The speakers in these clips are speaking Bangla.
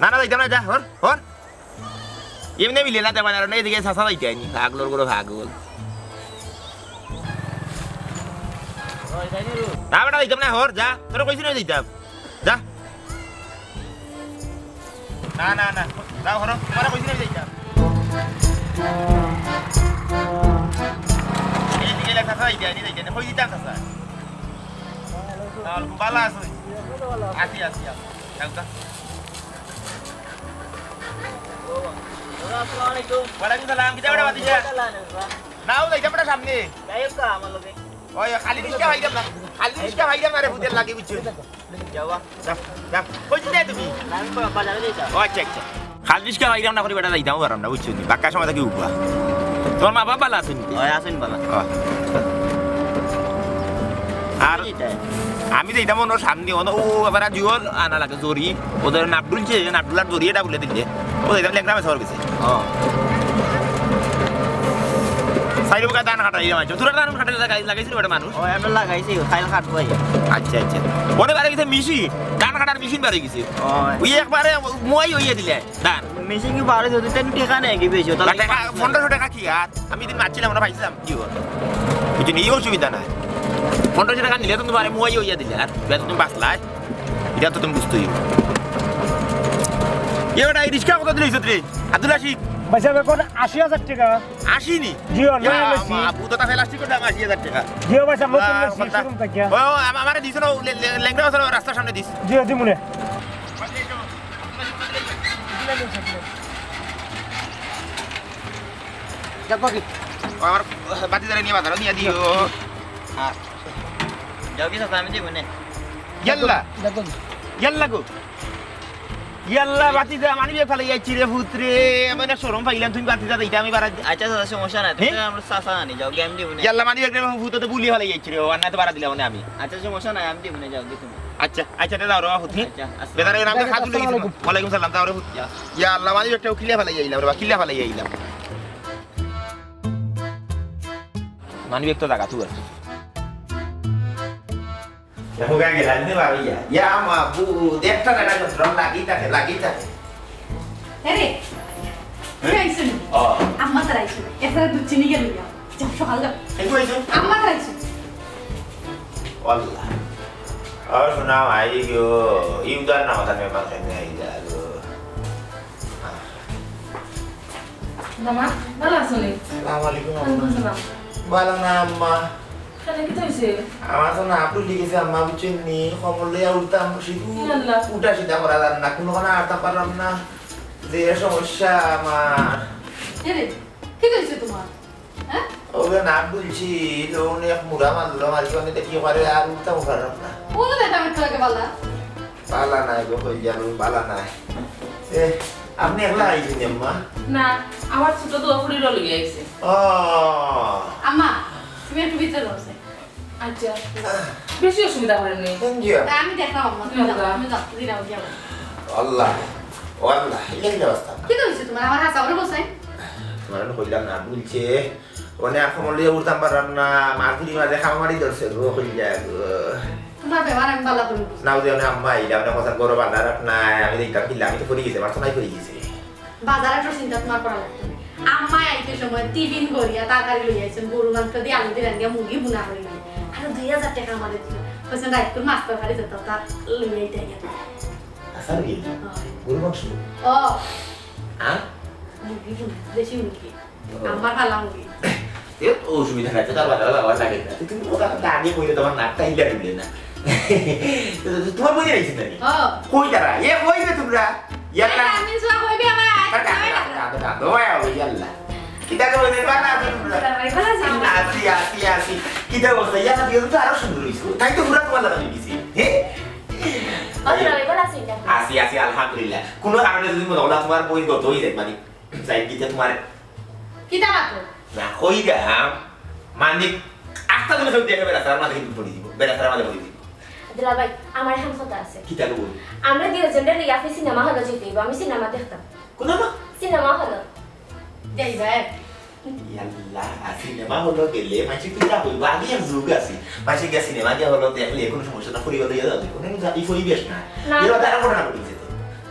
না না যাইতাম না যা হর হর এমনি মিলে না তেমন আর এদিকে সাসা যাইতে আইনি ভাগলোর করে ভাগল না বেটা যাইতাম না হর যা তোর কইছি না যাইতাম যা না না না যাও হর তোমার কইছি না যাইতাম এদিকে লেখা সাসা যাইতে আইনি যাইতে না কই দিতাম সাসা তাহলে ভালো আছো আসি আসি যাও যা Assalamualaikum. Waalaikumsalam. Kita udah mati ya. Nah, udah jam berapa samne? Kayak ka amal loge. Oh ya, kali ini siapa hidup lah? Kali ini siapa hidup ada butir lagi bucu. Jawab. Dah. Kau jadi tu bi? Kami pada desa. Oh, cek. Kali ini siapa hidup nak kau ibadah lagi tahu orang dah bucu ni. Bakal sama lagi ubah. Tuan mak apa lah sini? Oh ya, sini bala. Oh. আর আমি তো এটা মনে সামনে ও এবার জুয়ার আনা লাগে জরি ওদের নাবডুলছে নাবডুলার জরি এটা বলে দিলে ও এটা লেংরামে সর গেছে সাইড বুকা দান কাটা ইয়া মাছ তোরা দান কাটা লাগাইছিল বড় মানুষ ও আমরা লাগাইছি খাইল কাটবো আচ্ছা আচ্ছা ওনে বারে গেছে মিশি দান কাটার মেশিন বারে গেছে ওই একবারে মই হইয়া দিলে দান মেশিন কি বারে যদি তেন টাকা নেই কি বেশি তো টাকা 1500 টাকা কি আর আমি দিন মাছিলাম আমরা পাইছিলাম কি হল কিছু নেই অসুবিধা নাই 1500 টাকা নিলে তো তোমার মই হইয়া দিলে আর বেতন তুমি বাঁচলাই এটা তো তুমি বুঝতেই এবারে রিস্কা কত দিলিস রে আব্দুল আশিক পয়সা বেকন 80000 টাকা 80 নি জিও না বেশি আপু তো তাহলে প্লাস্টিকের দাম 80000 টাকা জিও পয়সা মত শুরু কাকিয়া ও আমারে দিছ না লেংরা বছর রাস্তার সামনে দিস জিও দিমুনে যাবো কি আমার বাতি ধরে নিয়ে বাজার নিয়ে দিও হ্যাঁ যাও কি সাথে আমি দিব না ইয়াল্লা ইয়াল্লা গো ইয়াল্লা বাতি দা মানি বে ফেলে যাইছি রে পুত্রে আমি না শরম পাইলাম তুমি বাতি দা এটা আমি বাড়া আচ্ছা দাদা সমস্যা নাই তুমি আমরা সাসা আনি যাও গেম দিব না ইয়াল্লা মানি বে ভূত তো বুলি ফেলে যাইছি রে আর না তো বাড়া দিলাম না আমি আচ্ছা সমস্যা নাই আমি দিব না যাও দেখুন আচ্ছা আচ্ছা দাও রে হুতি আচ্ছা বেদারে নাম তো খাদু লাগি ওয়ালাইকুম সালাম দাও রে হুতি ইয়াল্লা মানি একটা খিলা ফেলে যাইলাম রে খিলা ফেলে যাইলাম মানি বে তো জায়গা তুই Aku kan jalan ni baru ya. Ya ama bu, dia tak ada kontrol lagi tak. Hei, ini aisun. Oh. Amma teraisun. Efra tu cini ke luya. Jam soal dah. Aku itu. Amma teraisun. Wallah. Oh, sunau aja yo. Ibu dah nama tak memang kena aja lo. Nama, bala suni. Assalamualaikum. Waalaikumsalam. Bala nama. Kana kita isi. আমার তো না আপনি লিখেছে আম্মা বুঝছেন নি খবর লইয়া উঠতাম শুধু উঠা সিধা করা যান না কোনো কোনো আটটা পারলাম না যে সমস্যা আমার Hei, kita isi tu mah. Hah? ওকে না বলছি লোন এক মুড়া মারলো মারি অনেক কি করে আর উঠতাম পারলাম না Ulu dah tamat lagi bala. বালা নাই গো হই জানো বালা নাই আপনি একলা আইছেন আম্মা না আমার ছোট তো অফুরির লগে আইছে ও Amma, তুমি একটু ভিতরে বসে। আচ্ছা বেশি অসুবিধা করেন নি থ্যাংক ইউ আমি দেখলাম আম্মা, তুমি যাও, আমি যাও, দিনা উঠিয়া বলো। আল্লাহ আল্লাহ এই অবস্থা Kita isi tu mah, আমার হাসা ওরে বসে। তোমার কইলাম না বলছে ওনে এখন লইয়া উঠতাম পারলাম না মারপুরি মাঝে খামারি ধরছে গো কইলা গো তোমার ব্যবহার আমি বালা করে বসে। নাও দিও না আম্মা এটা মানে কথা গরো বান্দার আপনার আমি দেখতাম কিলা আমি তো পড়ে গেছে মারতো নাই পড়ে গেছে বাজারে তো চিন্তা তোমার করা লাগতো না। আম্মা আইতে সময় টিফিন করিয়া তরকারি লই আইছেন গরু মাংস দিয়ে আলু দিয়ে রান্ধিয়া মুরগি বুনা করে লই আর 2000 টাকা আমাদের দিল কইছেন রাইত করে মাছ তরকারি যেত তা লই আইতে গিয়া আসলে কি গরু মাংস ও হ্যাঁ মুরগি বুনা দেশি মুরগি আমার ভালো মুরগি এ অসুবিধা নাই তো তার বাজারে যাওয়া লাগে না তুমি ওটা দাঁড়িয়ে কইলে তোমার নাকটা হিলা দিলে না তোমার বই রাইছেন নাকি ও কই তারা এ কই রে তোমরা ইয়াল্লা আমি সোয়া কইবি আমার ইয়াল্লা kita ke mana তোমরা আসি kita বলতে ইয়াল্লা দিয়ে তো আরো সুন্দর হইছে তাই তো পুরা তোমার লাগা দিছি হ্যাঁ আসি আলহামদুলিল্লাহ কোন কারণে যদি মনে হলো তোমার বই গত হই যায় মানে যাই দিতে তোমার কিটা মাত্র না কই গাম মানে আস্তা তুমি সব দেখে বেড়াতে আমাদের কিন্তু পড়ি দিব বেড়াতে আমাদের পড়ি দিব দুলা ভাই আমার এখন কথা আছে কিটা বল আমরা দুজনের ইয়াফি সিনেমা হলে যেতে আমি সিনেমা দেখতাম কোন না সিনেমা হলে যাই ভাই ইয়াল্লাহ সিনেমা হলো গেলে মাঝে কিটা হইব আগে এক যুগ আছে মাঝে গিয়ে সিনেমা দিয়ে হলো দেখলে কোনো সমস্যা না পরিবার লইয়া যাবে কোনো জাতি পরিবেশ না এরা তারা ঘটনা ঘটেছে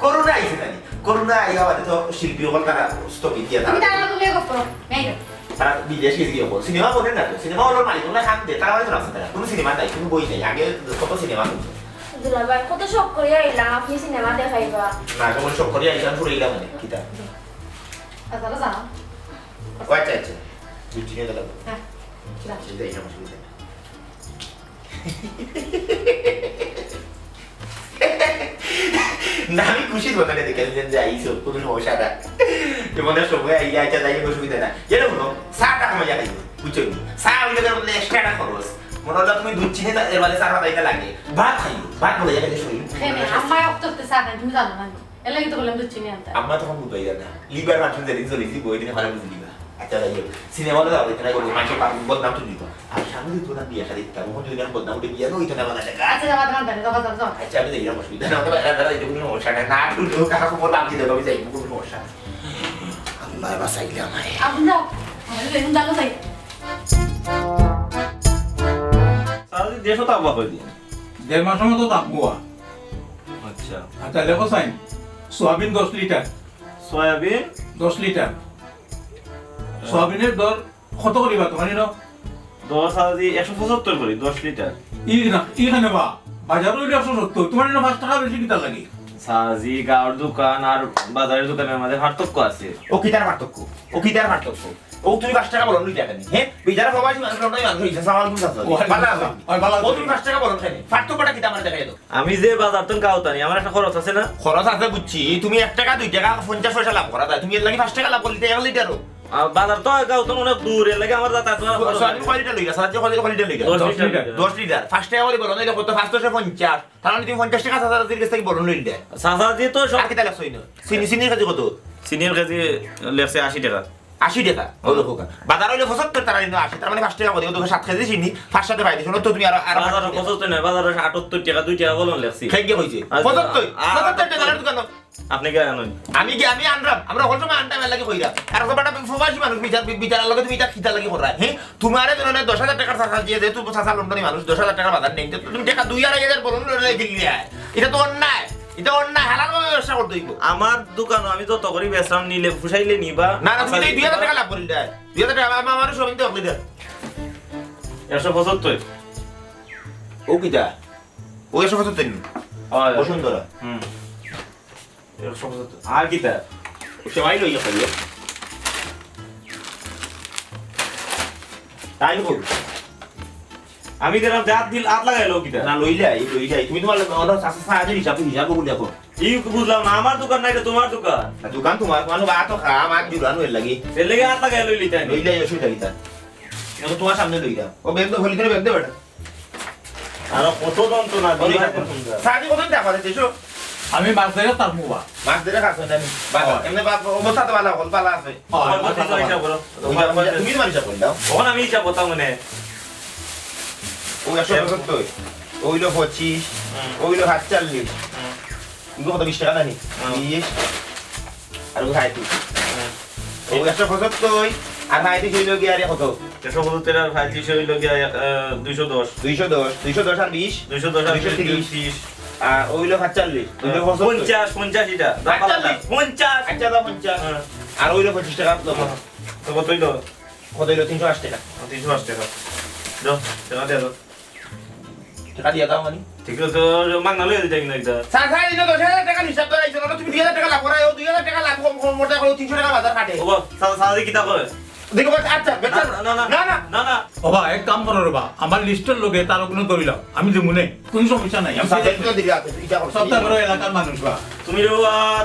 করোনা আইছে তাই করোনা আইয়া বাদে তো শিল্পী হল তারা স্থগিত দিয়ে তুমি তারা তারা তুমি করো মেই তারা বিদেশ গিয়ে গিয়ে বল সিনেমা করেন না তো সিনেমা হলো মালিক ওরা খান দে তারা তো রাস্তা তারা কোনো সিনেমা নাই কোনো বই নাই আগে কত সিনেমা হতো দুলাভাই কত শখ করে আইলাম আপনি সিনেমা দেখাইবা না কেমন সব করে আইলাম পুরো ইলাম মানে কিতা তারা জানো ও আচ্ছা আচ্ছা বুঝছি না দাদা হ্যাঁ সেটাই সমস্যা না আমি খুশি দোকানে দেখে যে আইসো কোনো সমস্যা না তোমাদের সময় আইয়া আইয়া যাই কোনো সুবিধা না যেটা হলো চাটা কমে যাবে বুঝছো চা হইলে বলে এক্সট্রা খরচ মনে হলো তুমি দুধ চিনি এর বাদে চার পাতাইতে লাগে ভাত খাইও ভাত বলে যাবে শরীর আম্মাই অক্ততে চা খাই তুমি জানো না এর লাগি তো বললাম দুধ চিনি আনতে আম্মা তখন বুঝাই না লিভার মাঠন যেদিন চলেছি বই দিনে ভালো বুঝলি না আচ্ছা যাই সিনেমা হলে যাও এখানে বলবো মানুষের বদনাম তো দিত আর সামনে দিত না বিয়ে শাড়ি দিতাম ওখানে যদি আমি বদনাম উঠে বিয়ে ওইটা না বাংলা টাকা আচ্ছা যাবা তোমার বাড়ি যাবা যাও আচ্ছা আমি যাই অসুবিধা না তবে এরা এই কোনো সমস্যা না শুধু কাকা খবর লাভ দিতে হবে যাই কোনো সমস্যা আল্লাহ বাসাইলে আমায় আপনি যাও আমি লেগুন জানো যাই সারাদিন দেশও তো আবহাওয়া দিয়ে 1.5 মাসের মতো তাপমুয়া আচ্ছা আচ্ছা লেখো সাইন সোয়াবিন 10 লিটার সয়াবিন 10 লিটার সোয়াবিনের দর কত করিবা তোমার ন 10 সারাদি 175 করি 10 লিটার ইখানে বা বাজার হইলে 170 তোমার ন 5 টাকা বেশি কিতা লাগে সাজি গাওয়ার দোকান আর বাজারের দোকানের মধ্যে পার্থক্য আছে ও কিতার পার্থক্য ও তুমি 5 টাকা বলো লই টাকা নি হ্যাঁ বিজারা সবাই মানুষ নয় মানুষ হইছে সামাল বুঝা আছে ভালো ও তুমি 5 টাকা বলো খাই পার্থক্যটা কিতা আমার দেখাই দাও আমি যে বাজার তো গাওতানি আমার একটা খরচ আছে না খরচ আছে বুঝছি তুমি 1 টাকা 2 টাকা 50 পয়সা লাভ করা যায় তুমি এর লাগি 5 টাকা লাভ করতে 1 লিটারও আর বাজার তো গাওতান অনেক দূর এর লাগে আমার যাতায়াত করা সোয়াবিন কয় লিটার লইরা সাহায্য কয় লিটার লইরা 10 লিটার 10 লিটার 5 টাকা করে বলো নইলে কত 550 তাহলে তুমি 50 টাকা সাজার কাছ থেকে বলো লইলে সাজি তো সব আর কিতা লাগছই না চিনি কাছে কত সিনিয়র কেজি লেখছে 80 টাকা 80 টাকা ও লোক বাজার হইলে 75 টাকা নিনো 80 তার মানে 5 টাকা করে তো 7 কেজি চিনি 5 সাথে পাই দিছো তো তুমি আর বাজারে 75 না বাজারে 78 টাকা 2 টাকা বলন লেখছি ঠিক কি হইছে 75 টাকার দোকান আপনি কি জানেন আমি আনরাম আমরা হল সময় আনটাম লাগি কইরা আর সবটা প্রবাসী মানুষ বিচার লাগে তুমি এটা খিতা লাগি করা হ্যাঁ তোমারে জন্য 10000 টাকার সাথে দিয়ে দে তুই সাসা লন্ডনি মানুষ 10000 টাকা বাজার নেই তুমি টাকা 2000 বলুন লেগে গিয়ে এটা তো অন্যায় হালাল ব্যবসা করতে হইব আমার দোকান আমি যত করি বেচরাম নিলে ফুসাইলে নিবা না তুমি 2000 টাকা লাভ করিল 2000 টাকা আমার সবিন তো অকলি দে 175 ও কিটা ও 175 হয় বসুন্ধরা 175 আর কিটা সবাই লইয়া খাইয়া তাই বল আমি দিলাম জাত দিল আট লাগাইলো কিটা না লইলাই তুমি তোমার অর্ডার সাহায্য হিসাব বলে দেখো এই বুঝলাম না আমার দোকান নাই এটা তোমার দোকান দোকান তোমার মানুষ বা তো খাম আর জুড়ানো এর লাগি এর লেগে আট লাগাই লইলি তাই লইলাই অসুবিধা কিতা এখন তোমার সামনে লইলাম ও ব্যাগ তো ভলি করে ব্যাগ দে বেটা আর কত যন্ত্রণা সাহায্য কত টাকা করে দেছো আমি মাছ ধরে তাপমুয়া মাছ ধরে খাচ্ছ জানি বাবা এমনি বাবা অবস্থা তো ভালো হল পালা আছে তুমি তোমার হিসাব করে দাও ওখানে আমি যাব তা মানে ও 170 ওইলো 25 ওইলো 40 ইগো কত 20 টাকা জানি 20 আর ওই হাইটু ও 175 আর হাইটু হইলো গিয়া আর কত 175 আর 35 হইলো গিয়া 210 210 আর 20 210 আর 230 আর ওইলো 40 ওইলো 50 এটা 50 আচ্ছা দাও 50 আর ওইলো 25 টাকা দেবো তো কত হইলো কত হইলো 380 টাকা 380 টাকা দাও টাকা দে দাও টাকা দিয়া দাও মানে ঠিক আছে মাগনা লই দিতে কিনা এটা সাথে দিনো 10000 টাকা হিসাব করে আইছো না তুমি 2000 টাকা লাভ করায় 2000 টাকা লাভ কম মোটা করে 300 টাকা বাজার কাটে ওবা সাদি কিতা করে দেখো আচ্ছা বেচার না না না না না না বাবা এক কাম করো রে বা আমার লিস্টের লগে তার কোনো ধরিলাম আমি যে মনে কোন সমস্যা নাই আমি সাথে তো দিলা এটা করো সপ্তাহ করে এলাকার মানুষ বা তুমি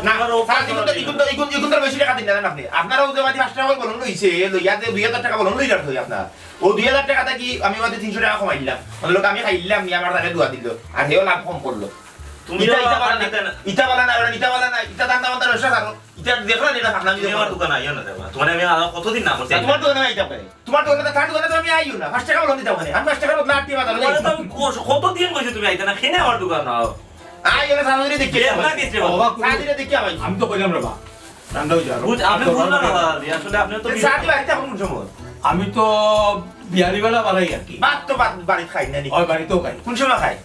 না ইগুন তো বেশি টাকা দিন না আপনি আপনারাও যে মাটি 5 টাকা বলুন লইছে লইয়া যে 2000 টাকা বলুন লইলা তো আপনার ও 2000 টাকাটা কি আমি মাত্র 300 টাকা কমাই দিলাম মানে লোক আমি খাইলাম নি আমার টাকা দুয়া দিল আর হেও লাভ কম করলো তুমি ইটা বলা না ইটা দাম দাম তার ব্যবসা করো ইটা দেখো না এটা ভাবনা আমি আমার দোকান আইও না দেবা তোমার আমি আর কতদিন না করতে তোমার দোকানে আইতা পারে তোমার দোকানে তো কাট দোকানে তো আমি আইও না 5 টাকা বলুন দিতে পারে আমি 5 টাকা বদলা 8 টাকা তোমার তো আমি কতদিন কইছি তুমি আইতা না খেনে আমার দোকান নাও আইও না সামনে দেখি না কিছু বাবা সাদিরে দেখি আমি আমি তো কইলাম রে বা ঠান্ডা হয়ে যাবে বুঝ আপনি বুঝলেন না দাদাজি আসলে আপনি তো সাথে বাড়িতে এখন কোন সময় আমি তো বিহারি বেলা বাড়াই আর কি ভাত তো বাড়িতে খাই না নি ওই বাড়িতেও খাই কোন সময় খাই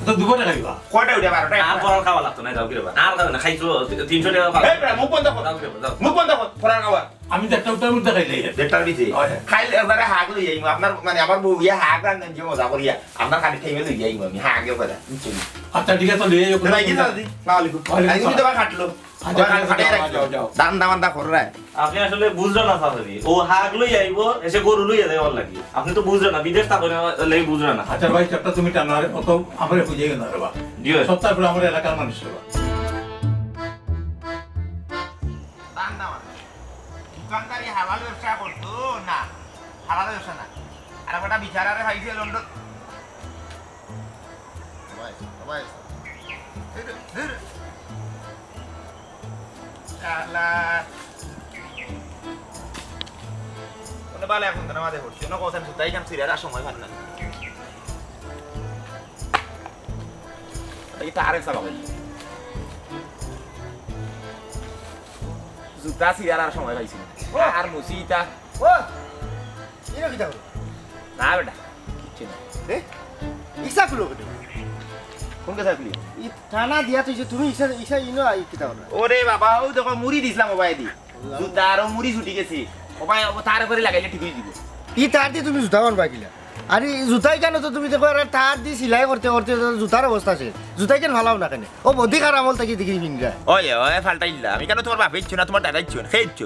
তো দুপুরে খাইবা কয়টা উঠে 12টা আর পড়ার খাওয়া লাগতো না যাও কি রে আর খাবে না খাইছো 300 টাকা পাবে এই বেটা মুখ বন্ধ কর যাও কি রে যাও মুখ বন্ধ কর ফরার খাওয়া আমি তো একটা উত্তর মধ্যে খাইলে দেড়টার দিছে হয়। খাইলে একবারে হাগ লই যাইমু আপনার মানে আমার বউ ইয়া হাগ রান্ধেন যে মজা করিয়া আপনার খালি খাইবে লই যাইমু আমি হাগে কথা বুঝছেন আচ্ছা ঠিক আছে লিয়ে যাও ভাই কি দাদি আসসালামু আলাইকুম আইনি তো খাটলো আচ্ছা, খাটে যাও, রাখছো যাও, যাও। দান দামানটা কররা আপনি আসলে বুঝলেন না দাদাজি ও হাগ লই আইবো এসে গরু লই যাবে ওর লাগি আপনি তো বুঝলেন না বিদেশ থাকো না লাগি বুঝলেন না আচ্ছা ভাই চারটা তুমি টানারে অত আমারে খুঁজে গেল রে বা জিও সপ্তাহ পরে আমার এলাকার মানুষ রে বা দান দামান দোকানদারি হালাল ব্যবসা করতো না হালাল ব্যবসা না আর একটা বিচারারে ভাইছে লন্ডন ভাই ভাই কোন বালে এখন তো নামাজে পড়ছি না কথা সুতাই কাম সিরিয়ার সময় ভাত না এই তারে সাবাব জুতা সিরিয়ার আর সময় পাইছি আর মুসিতা ও ইনো কিতা করো না বেটা কিচ্ছু না এ ইসা কুলো কত কোন কথা কইলি ই থানা দিয়া তুই যে তুমি ইসা ইসা ইনো আই কিতা করো ওরে বাবা ও দেখো মুড়ি দিছিলাম ওবাই দি জুতা আর মুড়ি ছুটি গেছে ওবাই তার করে লাগাইলে ঠিক হয়ে দিবে ই তার দিয়ে তুমি জুতা বানবা কিলা আরে জুতাই কেন তো তুমি দেখো আর তার দিয়ে সিলাই করতে করতে জুতার অবস্থা আছে জুতাই কেন ভালাও না কেন ও বডি খারাপ হল তাকি দেখি পিনরা ওই ওই ফালটাইলা আমি কেন তোমার বাপে ইচ্ছো না তোমার দাদা ইচ্ছো না খেয়েছো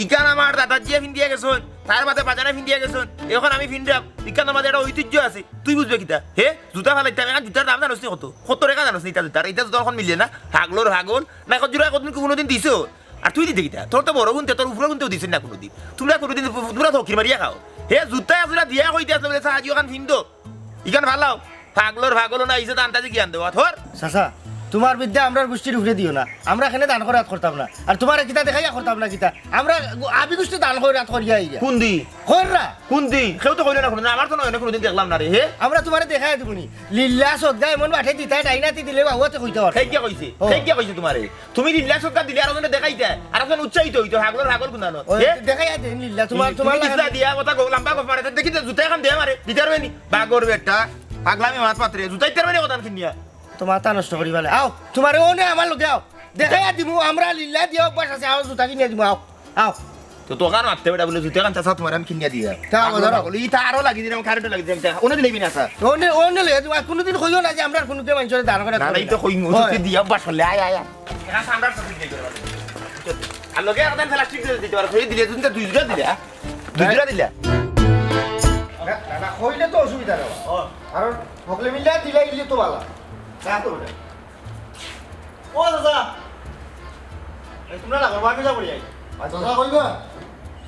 ইকান আমার দাদা দিয়ে ফিন দিয়ে গেছন তার মাঝে বাজারে ফিন দিয়ে গেছন এখন আমি ফিন দিলাম ইকান মাঝে একটা ঐতিহ্য আছে তুই বুঝবে কিতা হে জুতা ফালাইতে আমি জুতার দাম জানোস কত 70 টাকা জানোস এটা জুতার এটা জুতা এখন মিলে না হাগলোর হাগল না কত জোড়া কতদিন কোনোদিন দিছো আর তুই দিতে কিতা তোর তো বড় গুনতে তোর উপরে গুনতেও দিছিস না কোনোদিন তোমরা কোনোদিন তোমরা ধকির মারিয়া খাও হে জুতা আসলে দিয়া কইতে আসলে বলে সাহায্য কান ফিন দো ইকান ভালাও হাগলোর হাগল না ইসে দানটা কি আন দেওয়া থর চাচা তোমার বিদ্যা আমরা গোষ্ঠীর উঠে দিও না আমরা এখানে দান করাত করতাম না আর তোমার কিতা দেখাইয়া করতাম না কিতা আমরা আবি গোষ্ঠী দান করাত করিয়া আইয়া কোন দিন কররা কোন দিন কেউ তো কইলো না কোনদিন আমার তো নয় না কোনোদিন দেখলাম না রে হে আমরা তোমারে দেখাই দিবনি লিল্লা সদগা এমন বাঠে দিতা ডাইনাতি দিলে বাবুতে কইতে পারে সেই কে কইছে সেই কে কইছে তোমারে তুমি দিল্লা সরকার দিলে আর ওখানে দেখাইতে আর ওখানে উচ্চাইত হইতো হাগলর হাগল গুনানো দেখাইয়া দেন লিল্লা তোমার তোমার দিসলা দিয়া কথা লম্বা গপ মারে দেখি তো জুতা এখন দে মারে দিতার বেনি বাগর বেটা পাগলামি মাছ পাত্রে জুতাই তার বেনি কথা কিনিয়া তোমার তা নষ্ট করি বলে আও তোমার ওনে আমার লগে আও দেখাইয়া দিমু আমরা লিল্লা দিও অভ্যাস আছে আও জুতা কিনে দিমু আও আও তো তোকান মারতে বেটা বলে জুতা কান চাচা তোমার আমি কিনিয়া দিয়া তা বলো। বলি ই তারও লাগি দিলাম কারেন্ট লাগি দিলাম ওনে দিলেবি না স্যার ওনে ওনে লগে তোমার কোনদিন কইও না যে আমরা কোনকে মানুষের দান করে না এই তো কই মুতি দিয়া বাস হলে আয় আয় এখান সামরার সাথে দিয়ে করে আর লগে আর দেন প্লাস্টিক দিতে পারো কই দিলে তুমি দুই জোড়া দিলে দুই জোড়া দিলে না কইলে তো অসুবিধা না কারণ সকলে মিলে দিলে ইলে তো ভালো তা তো বলে ও দাদা এই তোমরা লাগো বাকি যাব যাই আচ্ছা দাদা কইবা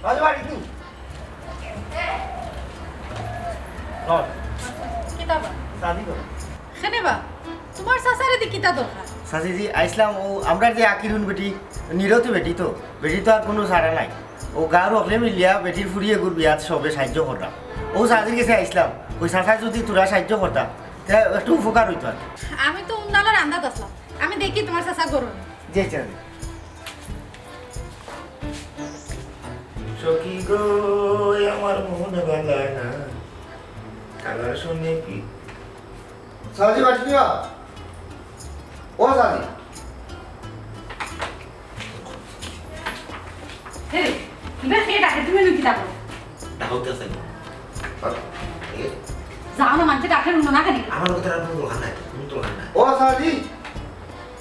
আজ বাড়ি তুই নট কিতাবা শাদি করো খেনেবা তোমার সাসারে দি কিতা দরকার সাজিজি আইসলাম ও আমরা যে আকিরুন বেটি নিরতি বেটি তো আর কোনো সারা নাই ও গাঁর হকলে মিলিয়া বেটির ফুরিয়ে গুর বিয়াত সবে সাহায্য করতাম ও সাজির কাছে আইসলাম ওই সাসায় যদি তোরা সাহায্য করতাম তাহলে একটু উপকার হইতো আর আমি তো উন্নালার আন্দাজ আসলাম আমি দেখি তোমার সাসা করুন যে চাই সখী গো আমার মন ভালো না কালার শুনে কি সাজি বাড়ি দিও ও সাজি হে ইবা কে ডাকে তুমি নুকি দাও ডাকতে চাই যাও না মানতে ডাকে নুন না কেন আমার কথা আর কোনো দরকার নাই কোনো দরকার নাই ও সাজি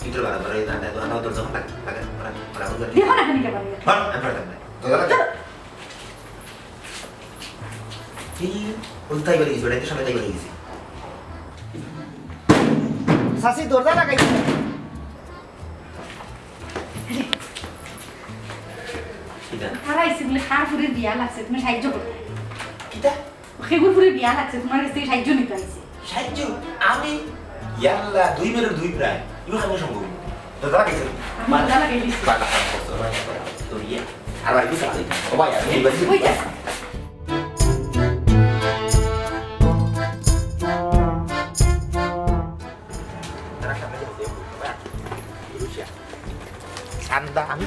কিটো বাড়া বাড়া এটা তো আমার দরকার নাই লাগে বাড়া বাড়া দেখো না কেন কে পারি হ্যাঁ আমি পারতাম না কি উল্টাই বেরিয়ে গেছে এটা সামনে তাই বেরিয়ে গেছে সাসি দরজা লাগাই কিটা তারা এসে বলে খার ফুরে বিয়া লাগছে তুমি সাহায্য করতে কিটা খেগুর ফুরে বিয়া লাগছে তোমার কাছ থেকে সাহায্য নিতে আইছে সাহায্য আমি ইয়াল্লা দুই মেরের দুই প্রায় ইউ খাবো সম্ভব তো দাঁড়া গেছে আমি মজা লাগাই দিছি বাড়া তো ইয়ে আর বাড়ি গেছে ও ভাই আর এই বাড়ি ওই যা ঠান্ডা আমি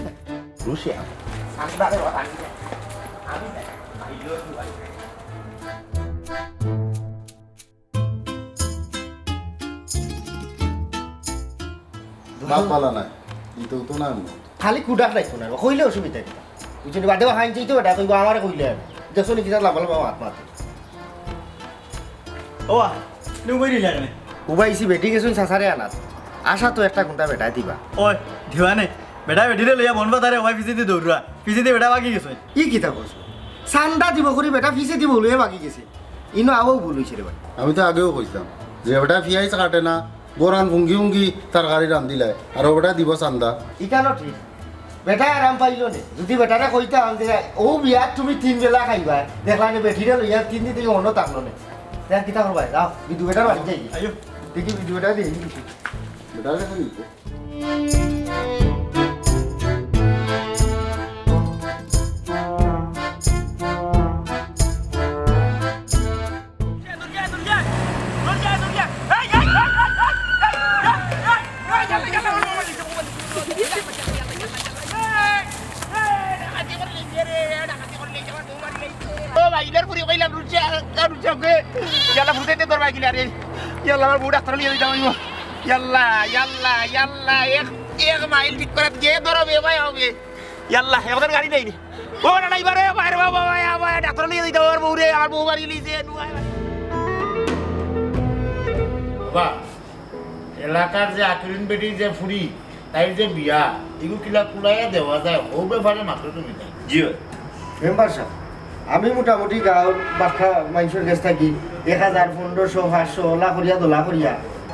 বাপ পালা নাই কিন্তু তো না খালি কুডাক রাখতো না কইলে অসুবিধা নেই বুঝলি বাদে হাইন চাইতো বেটা কইব আমারে কইলে দেখছো নাকি তার লাভাল বাবা হাত মাতে ও তুমি কই দিলা কেন উবাইছি বেটি গেছুন সাসারে আনাত আশা তো একটা ঘন্টা বেটা দিবা ওই দিওয়ানে বেটা বেটিরে লইয়া বনবা তারে ওই ফিজিতে দৌড়া ফিজিতে বেটা বাকি গেছে ই কিতা কইছো সান্ডা দিব করি বেটা ফিসে দিব লয়ে বাকি গেছে ইনো আও ভুল হইছে রে ভাই আমি তো আগেও কইতাম যে ওটা ফিয়াইস কাটে না গোরান ভুঙ্গি ভুঙ্গি তরকারি রান্ধিলায় আর ওটা দিব চান্দা ইকানো ঠিক বেটা আরাম পাইলো নে যদি বেটারে কইতাম যে ও বিয়াত তুমি 3 বেলা খাইবা দেখলানি বেটিরে লইয়া 3 দিন থেকে অন্য তাকলো নে দেখ কিতা করবা যাও বিদু বেটার বাড়ি যাই আইও দেখি বিদু বেটা দেখি বেটা দেখো নিতে গাড়ি নেই ও ড্রাইভারে বাইরে বাবা ডাক্তার নিয়ে দিতে আমার বউ রে আমার বউ বাড়ি লিছে বাবা এলাকার যে আকিরিন বেটির যে ফুরি তাই যে বিয়া এগুলো কিলা কুলাইয়া দেওয়া যায় ও ব্যাপারে মাত্র তুমি তাই জি মেম্বার সাহেব আমি মোটামুটি গাঁৱত বাখা মানুষের কাছ থাকি 1000 1500 500 ওলা করিয়া দোলা করিয়া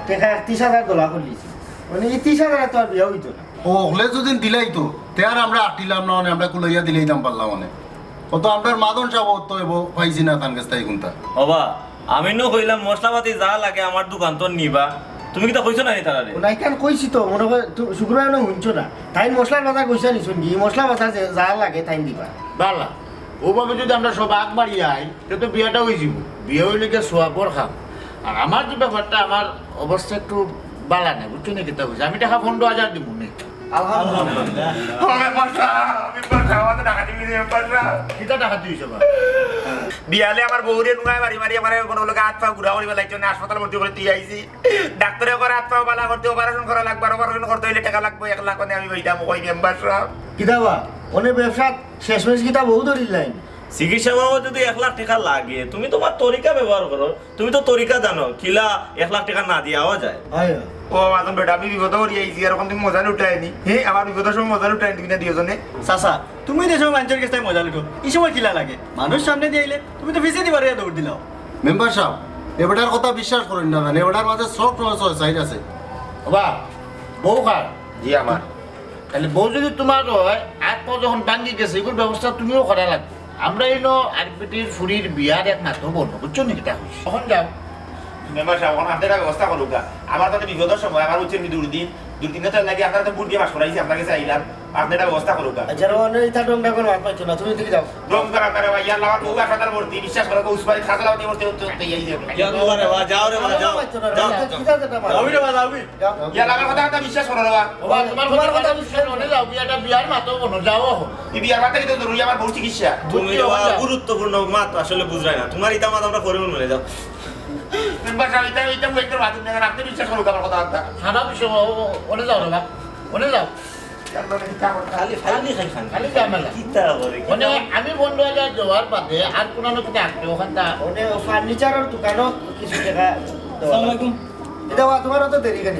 টেকা 30000 দোলা করলিছি মানে এই 30000 তো আর বিয়া হইতো না ও হলে যদি দিলাই তো তে আর আমরা আটিলাম না মানে আমরা কুলাইয়া দিলেই দাম পারলাম মানে কত আমরা মাদন চাবো তো এবো পাইছি না তান কাছ কোনটা বাবা আমি নো কইলাম মশলাপাতি যা লাগে আমার দোকান তো নিবা তুমি কি তা কইছো না তারারে নাই কেন কইছি তো মনে হয় শুক্রবার না শুনছো না তাই মশলার বাজার কইছা নিছুন কি মশলা বাজার যা লাগে তাই দিবা বালা ওভাবে যদি আমরা সব আগ বাড়িয়ে আই তো বিয়াটা হয়ে যাব বিয়ে হইলে গিয়ে সোয়াবর খাম আর আমার যে ব্যাপারটা আমার অবস্থা একটু বালা নাই বুঝছো না কিতা হয়েছে আমি টাকা 15000 দিব না কিতা টাকা দিয়েছে বা বিয়ালে আমার বউরে নুয়ায় মারি মারি আমার কোনো লোক হাত পা ঘুরা করিবার লাগছে না হাসপাতাল ভর্তি করে দিয়ে আইছি ডাক্তারে করে হাত পা বালা করতে অপারেশন করা লাগবে অপারেশন করতে হইলে টাকা লাগবে 1 লাখ আমি বইতাম ওই মেম্বার সাহেব কিতা বা অনেক ব্যবসা শেষমেশ কিতা বহু ধরিল নাই চিকিৎসা বাবদ যদি 1 লাখ টাকা লাগে তুমি তোমার তরিকা ব্যবহার করো তুমি তো তরিকা জানো কিলা 1 লাখ টাকা না দিয়াও যায় হয় ও মাদন বেটা আমি বিপদ করি আইছি এরকম তুমি মজা উঠায়নি হ্যাঁ আমার বিপদের সময় মজা উঠায়নি তুমি না দিওজনে চাচা তুমি দেশো মানুষের কাছে মজা লুটো এই সময় কিলা লাগে মানুষ সামনে দিয়ে আইলে তুমি তো ফিসে দিবারে দৌড় দিলাও মেম্বার সাহেব এবাটার কথা বিশ্বাস করেন না জানেন এবাটার মাঝে সব সাইড আছে বাবা বউ খার জি আমার তাহলে বউ যদি তোমার হয় আট পর যখন ভাঙ্গি গেছে এগুলোর ব্যবস্থা তুমিও করা লাগবে আমরা এলো আরবিটির ফুরির বিয়ার এক মাত্র বলবো বুঝছো নাকি তা তখন যাও মেম্বার সাহেব এখন আপনারা ব্যবস্থা করুক আমার তো বিপদের সময় আমার উচিত দুই তিন দিন লাগে আপনারা তো বুট দিয়ে মাস করাইছি আপনার কাছে আইলাম আপনারা ব্যবস্থা করুক আচ্ছা রোনে ইতা ডংডা কোন মাত পাইছো না তুমি দিকে যাও রং করা করে ভাই ইয়ার আমার বউ হাসপাতাল ভর্তি বিশ্বাস করো উসমানি খাজলাও নিয়ে ভর্তি হতে এই যে ইয়াল্লাহ রে বা যাও রে বা যাও যাবি রে বা যাবি ইয়ার আমার কথা বিশ্বাস করো রে বাবা তোমার কথা বিশ্বাস করে যাও বিয়াটা বিয়ার মাত্র বনো যাও এই বিয়ার মাথা কিন্তু জরুরি আমার বউ চিকিৎসা তুমি গুরুত্বপূর্ণ মাত আসলে বুঝরাই না তোমার ইতা মাত আমরা করে মনে যাও মেম্বার সাহেব এটা একটু বাতিল না আপনি বিশ্বাস করুক আমার কথা সারা বিষয় ওনে যাও রে বা ওনে যাও খালি খালি খাই খালি ঝামেলা কিতা করে মানে আমি বন্ধু হাজার যাওয়ার বাদে আর কোনো লোকে আসবে ওখানটা ওনে ফার্নিচারের দোকানও কিছু টাকা আসসালামু এটা তোমার তো দেরি কেন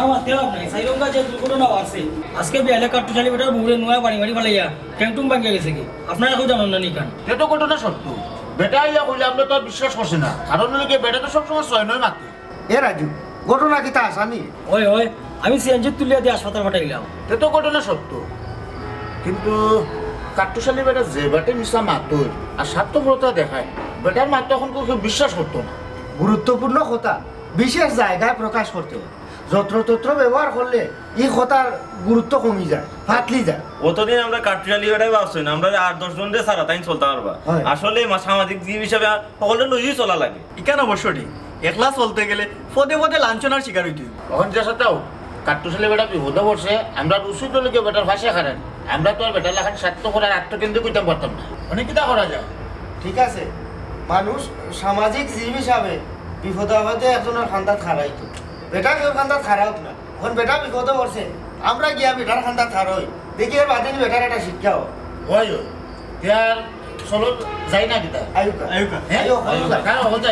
আমার তেল নাই সাইরঙ্গা যে দুর্ঘটনা আছে আজকে বিয়ালে কাট্টু চালি বেটার বুড়ে নোয়া বাড়ি বাড়ি ফালাইয়া ট্যাংটুম ভাঙিয়া গেছে কি আপনারা কেউ জানেন না নিকান এটা ঘটনা সত্য বেটা ইয়া কইলে আমরা তো আর বিশ্বাস করছি না কারণ লোকে বেটা তো সবসময় ছয় নয় মাত্র এ রাজু ঘটনা কি তা আসানি ওই ওই আমি সিএনজি তুলিয়া দিয়ে হাসপাতাল পাঠাইলাম এটা ঘটনা সত্য কিন্তু কাট্টুশালী বেটা যে বেটে মিশা মাতই আর স্বার্থপরতা দেখায় বেটার মাত্র এখন কেউ বিশ্বাস করতো না গুরুত্বপূর্ণ কথা বিশেষ জায়গায় প্রকাশ করতে হয় যত্রতত্র ব্যবহার করলে এই কথার গুরুত্ব কমে যায় ফাটলি যায় অতদিন আমরা কাটুরালি বেটাই ভাবছি না আমরা 8-10 জন দিয়ে সারা তাই চলতে পারবা হয়। আসলে সামাজিক জীব হিসাবে সকলে লইই চলা লাগে ইকান অবশ্যই একলা চলতে গেলে পদে পদে লাঞ্ছনার শিকার হইতে তখন যে সাথেও কাট্টুশালী বেটা বিপদে পড়ছে আমরা উচিত লোকে বেটার ভাষা খারান আমরা তো আর বেটার লাখান স্বার্থ করার আত্মকেন্দ্র করতে পারতাম না অনেক কিতা করা যায় ঠিক আছে মানুষ সামাজিক জীব হিসাবে বিপদ আপদে একজনের খান্দাত খারাইতো বেটা কেউ খান্দাত খারাওক না এখন বেটা বিপদে পড়ছে আমরা গিয়া বেটার খান্দাত খারই দেখি এর বাদিন বেটার একটা শিক্ষাও হয় ইয়ার চলো যাই না কিতা আয়ুকা আয়ুকা হ্যাঁ আয়ুকা কারণ হতে